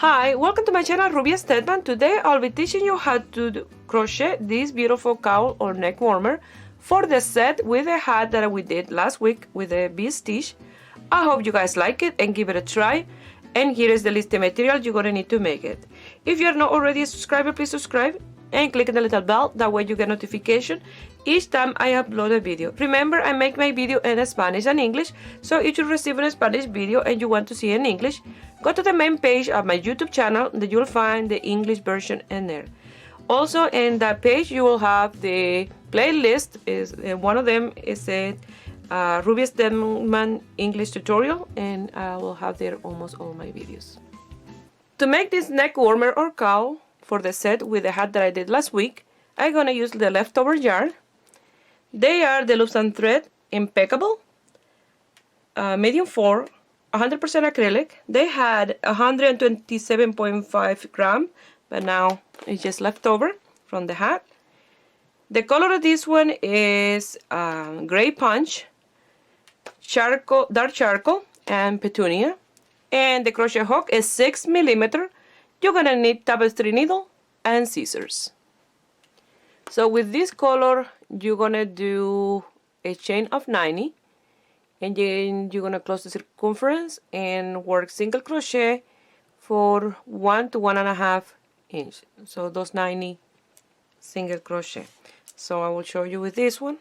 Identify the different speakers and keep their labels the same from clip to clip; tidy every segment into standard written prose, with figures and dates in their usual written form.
Speaker 1: Hi, welcome to my channel Ruby Stedman. Today I'll be teaching you how to crochet this beautiful cowl or neck warmer for the set with the hat that we did last week with the bee stitch. I hope you guys like it and give it a try. And here is the list of material you're gonna need to make it. If you're not already a subscriber, please subscribe and click on the little bell. That way you get notification each time I upload a video. Remember, I make my video in Spanish and English, so if you receive a Spanish video and you want to see it in English, go to the main page of my YouTube channel that you'll find the English version in there. Also in that page you will have the playlist. One of them is a Ruby Stedman English tutorial, and I will have there almost all my videos. To make this neck warmer or cowl for the set with the hat that I did last week, I'm gonna use the leftover yarn. They are the loops and thread impeccable, medium 4, 100% acrylic. They had 127.5 grams, but now it's just leftover from the hat. The color of this one is gray punch, charcoal, dark charcoal, and petunia. And the crochet hook is 6 mm. You're gonna need tapestry needle and scissors. So with this color, you're gonna do a chain of 90, and then you're gonna close the circumference and work single crochet for 1 to 1.5 inches. So those 90 single crochet. So I will show you with this one.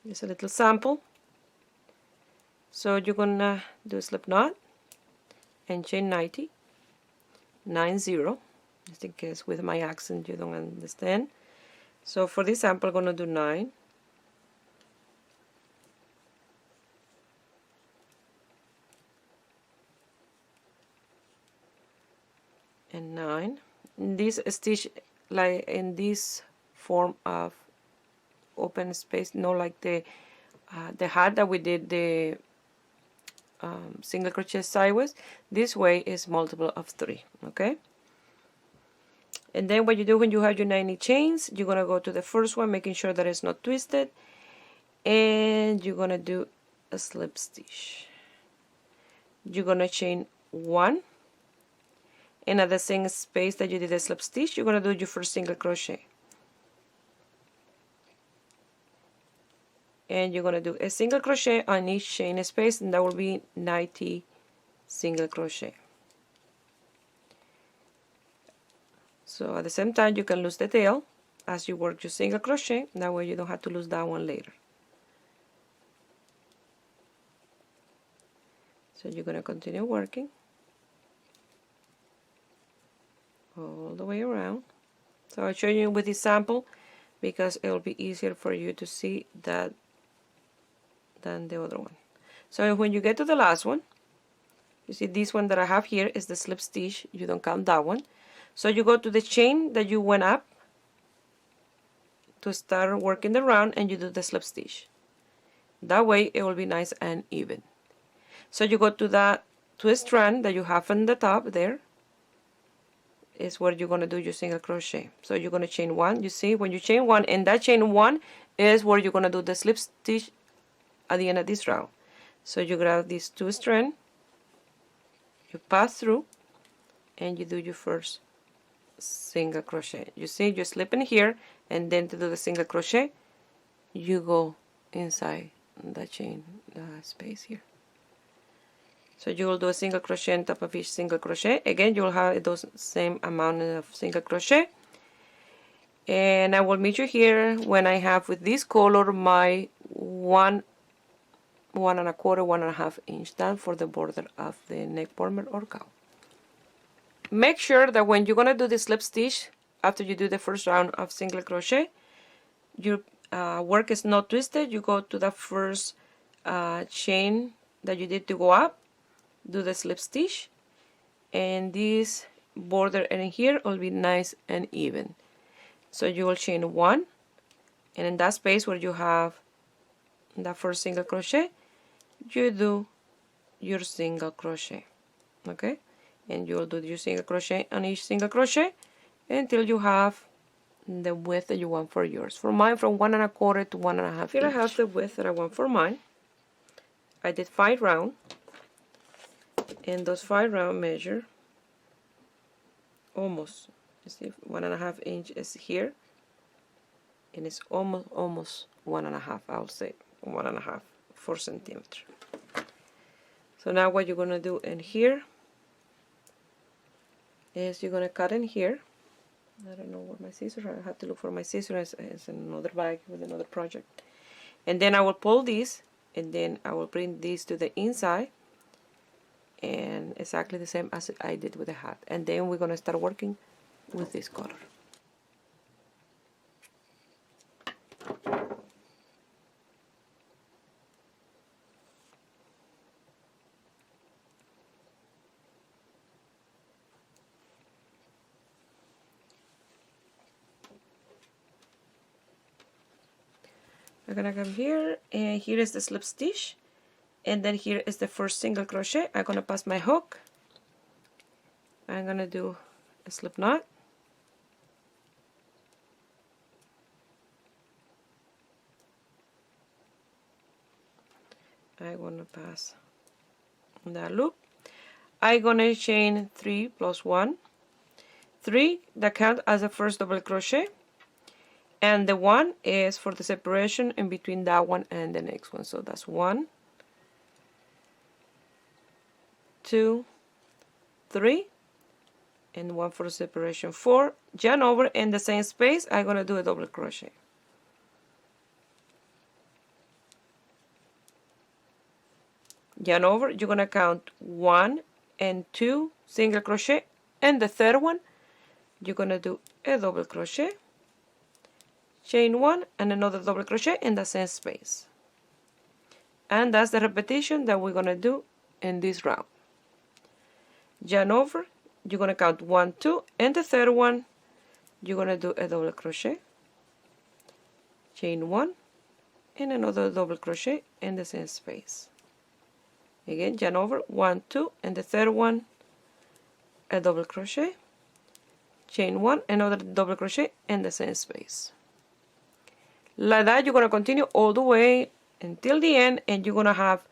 Speaker 1: Just a little sample. So you're gonna do a slip knot and chain 90, 90. Just in case with my accent you don't understand. So for this sample I'm gonna do 9. And 9. This stitch, like in this form of open space, not like the hat that we did the single crochet sideways. This way is multiple of 3. Okay. And then what you do when you have your 90 chains, you're gonna go to the first one, making sure that it's not twisted, and you're gonna do a slip stitch. You're gonna chain 1, and at the same space that you did the slip stitch, you're gonna do your first single crochet, and you're gonna do a single crochet on each chain space, and that will be 90 single crochet. So at the same time you can lose the tail as you work your single crochet. That way you don't have to lose that one later. So you're going to continue working all the way around. So I'll show you with this sample because it will be easier for you to see that than the other one. So when you get to the last one, you see this one that I have here is the slip stitch. You don't count that one. So you go to the chain that you went up to start working the round, and you do the slip stitch. That way it will be nice and even. So you go to that twist strand that you have on the top there, is where you're going to do your single crochet. So you're going to chain 1. You see when you chain 1, and that chain 1 is where you're going to do the slip stitch at the end of this round. So you grab these 2 strands, you pass through, and you do your first single crochet. You see, you slip in here, and then to do the single crochet you go inside the chain space here. So you will do a single crochet on top of each single crochet. Again, you will have those same amount of single crochet, and I will meet you here when I have with this color my 1, 1.25, 1.5 inch down for the border of the neck warmer or cowl. Make sure that when you're going to do the slip stitch, after you do the first round of single crochet, your work is not twisted. You go to the first chain that you did to go up, do the slip stitch, and this border in here will be nice and even. So you will chain 1, and in that space where you have the first single crochet, you do your single crochet. Okay. And you'll do your single crochet on each single crochet until you have the width that you want for yours. For mine, from 1.25 to 1.5. Here I have the width that I want for mine. I did 5 rounds, and those 5 rounds measure almost, you see, 1.5 inch is here, and it's almost 1.5, I'll say 1.5, 4 centimeters. So now what you're going to do in here is you're going to cut in here. I don't know where my scissors are. I have to look for my scissors. It's in another bag with another project. And then I will pull this, and then I will bring this to the inside, and exactly the same as I did with the hat. And then we're going to start working with this color. I'm gonna come here, and here is the slip stitch, and then here is the first single crochet. I'm gonna pass my hook. I'm gonna do a slip knot. I'm gonna pass that loop. I'm gonna chain 3 plus 1, 3 that count as the first double crochet, and the 1 is for the separation in between that one and the next one. So that's 1, 2, 3, and 1 for the separation, 4. Yarn over in the same space. I'm gonna do a double crochet. Yarn over, you're gonna count 1 and 2 single crochet, and the third one you're gonna do a double crochet, chain 1 and another double crochet in the same space. And that's the repetition that we're gonna do in this round. Yarn over, you're gonna count 1, 2, and the third one you're gonna do a double crochet, chain 1 and another double crochet in the same space. Again, yarn over, 1, 2, and the third one a double crochet, chain 1, another double crochet in the same space. Like that, you're going to continue all the way until the end, and you're going to have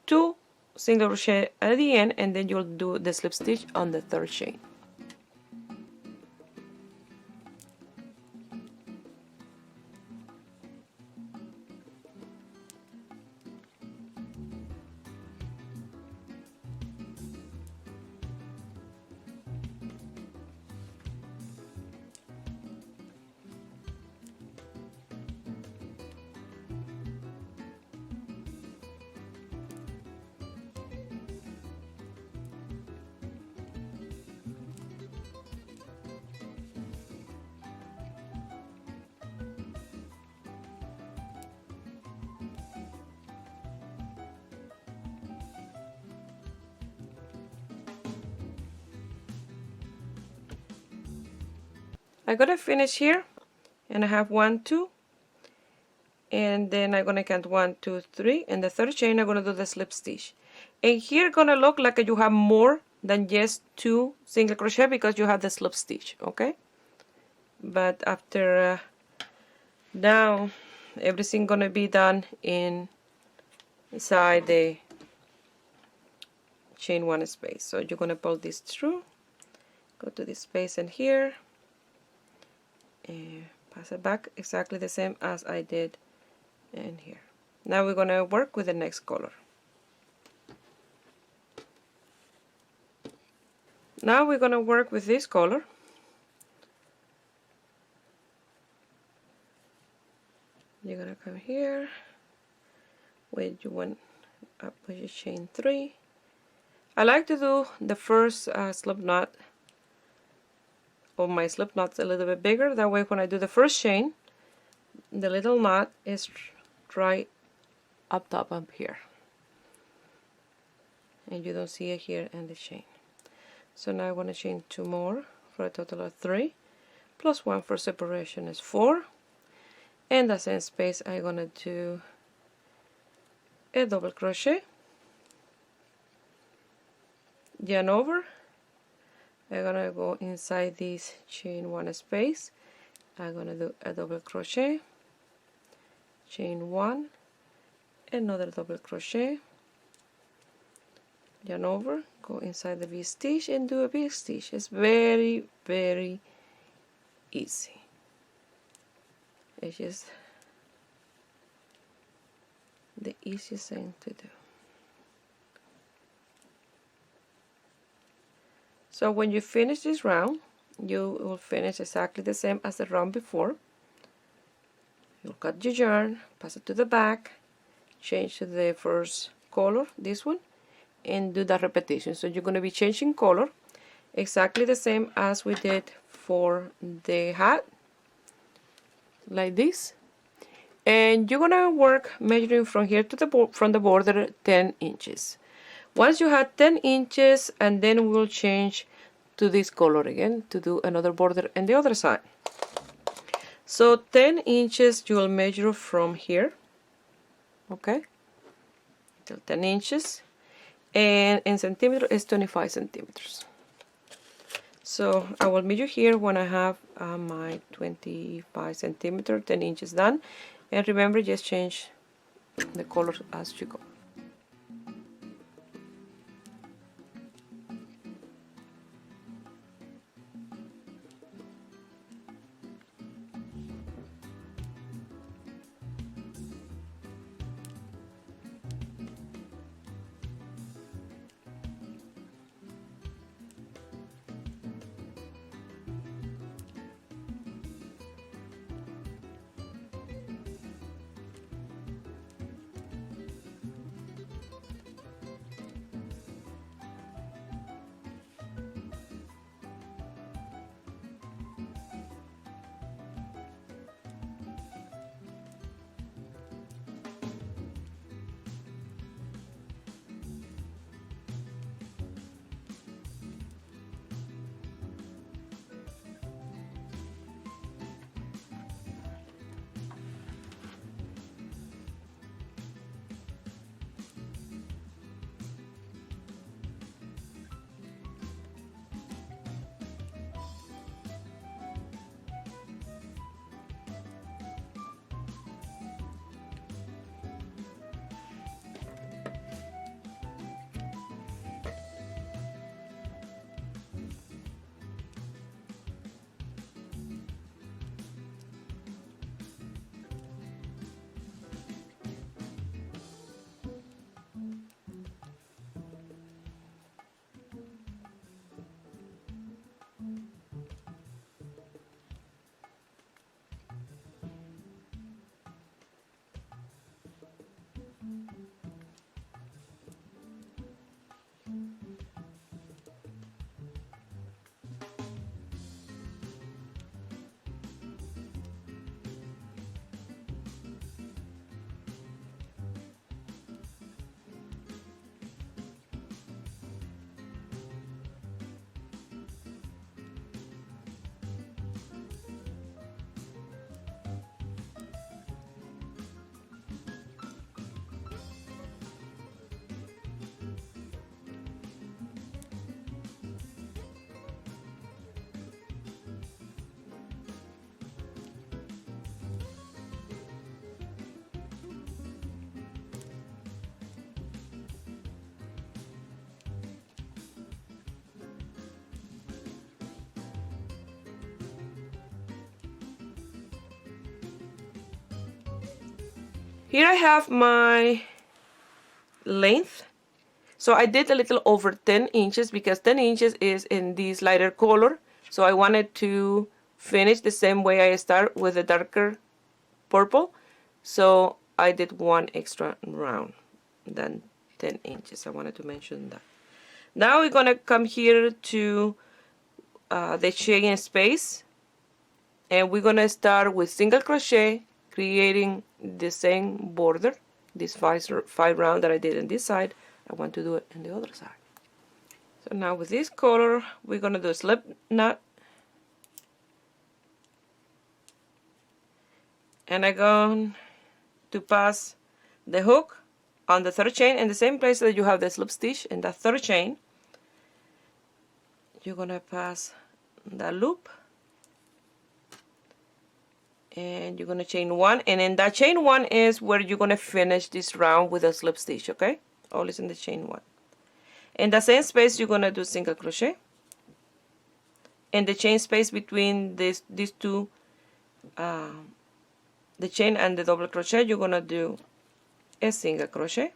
Speaker 1: 2 single crochet at the end, and then you'll do the slip stitch on the third chain. I'm gonna finish here, and I have 1, 2, and then I'm gonna count 1, 2, 3, and the third chain I'm gonna do the slip stitch. And here gonna look like you have more than just 2 single crochet because you have the slip stitch, okay? But after now, everything gonna be done inside the chain 1 space. So you're gonna pull this through, go to this space in here, and pass it back exactly the same as I did in here. Now we're going to work with the next color. Now we're going to work with this color. You're going to come here with your one up with your chain 3. I like to do the first slip knot of my slip knots a little bit bigger. That way when I do the first chain, the little knot is right up top up here, and you don't see it here in the chain. So now I want to chain 2 more for a total of 3, plus 1 for separation is 4. In the same space I'm gonna do a double crochet, yarn over. I'm gonna go inside this chain 1 space. I'm gonna do a double crochet, chain 1, another double crochet, yarn over, go inside the V-stitch and do a V-stitch. It's very, very easy. It's just the easiest thing to do. So when you finish this round, you will finish exactly the same as the round before. You'll cut your yarn, pass it to the back, change to the first color, this one, and do that repetition. So you're going to be changing color exactly the same as we did for the hat, like this. And you're going to work measuring from here to the from the border 10 inches. Once you have 10 inches, and then we'll change to this color again to do another border on the other side. So 10 inches you will measure from here, okay, till 10 inches, and in centimeter is 25 centimeters. So I will measure here when I have my 25 centimeter, 10 inches done, and remember, just change the color as you go. Here I have my length. So I did a little over 10 inches because 10 inches is in this lighter color. So I wanted to finish the same way I start with a darker purple. So I did one extra round than 10 inches. I wanted to mention that. Now we're going to come here to the chain space. And we're going to start with single crochet, creating the same border, this five round that I did on this side. I want to do it on the other side. So now with this color, we're going to do a slip knot. And I'm going to pass the hook on the third chain in the same place that you have the slip stitch in that third chain. You're going to pass that loop. And you're going to chain one, and in that chain one is where you're going to finish this round with a slip stitch, okay? Always in the chain one. In the same space you're gonna do single crochet. In the chain space between these two, the chain and the double crochet, you're gonna do a single crochet.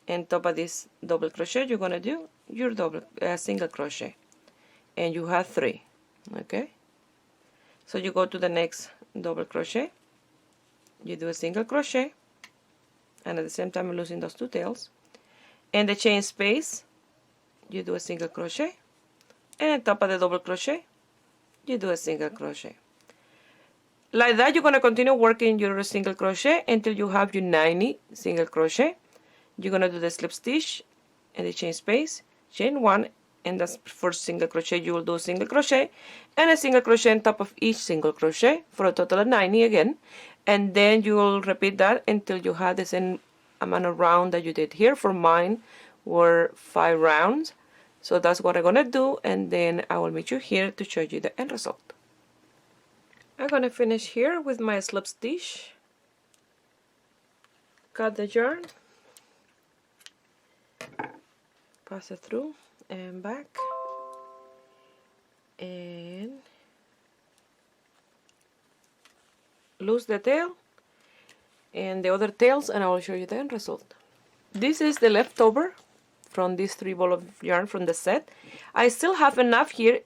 Speaker 1: And top of this double crochet, you're gonna do your single crochet, and you have 3. Okay, so you go to the next double crochet, you do a single crochet, and at the same time losing those 2 tails. In the chain space, you do a single crochet, and on top of the double crochet, you do a single crochet. Like that, you're going to continue working your single crochet until you have your 90 single crochet. You're going to do the slip stitch in the chain space, chain 1, and that's first single crochet. You will do a single crochet and a single crochet on top of each single crochet for a total of 90 again, and then you will repeat that until you have the same amount of round that you did here. For mine were 5 rounds, so that's what I'm gonna do, and then I will meet you here to show you the end result. I'm gonna finish here with my slip stitch. Cut the yarn, pass it through and back, and loose the tail and the other tails, and I will show you the end result. This is the leftover from these 3 balls of yarn from the set. I still have enough here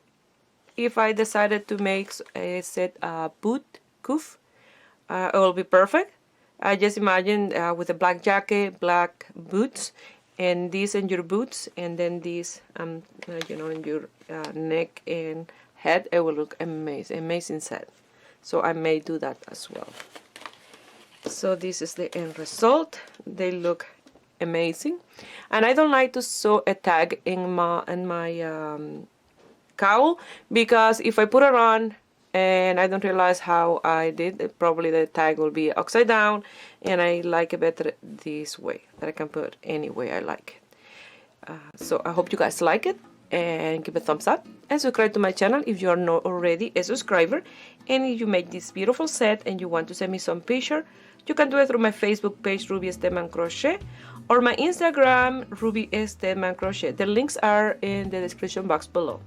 Speaker 1: if I decided to make a set boot cuff. It will be perfect. I just imagine with a black jacket, black boots, and these in your boots, and then these you know, in your neck and head. It will look amazing set. So I may do that as well. So this is the end result. They look amazing, and I don't like to sew a tag in my cowl, because if I put it on and I don't realize how I did, probably the tag will be upside down, and I like it better this way, that I can put any way I like it. So I hope you guys like it, and give a thumbs up and subscribe to my channel if you are not already a subscriber. And if you make this beautiful set and you want to send me some picture, you can do it through my Facebook page, Ruby Stedman Crochet, or my Instagram, Ruby Stedman Crochet. The links are in the description box below.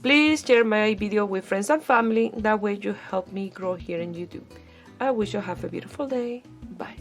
Speaker 1: Please share my video with friends and family. That way you help me grow here in YouTube. I wish you have a beautiful day. Bye.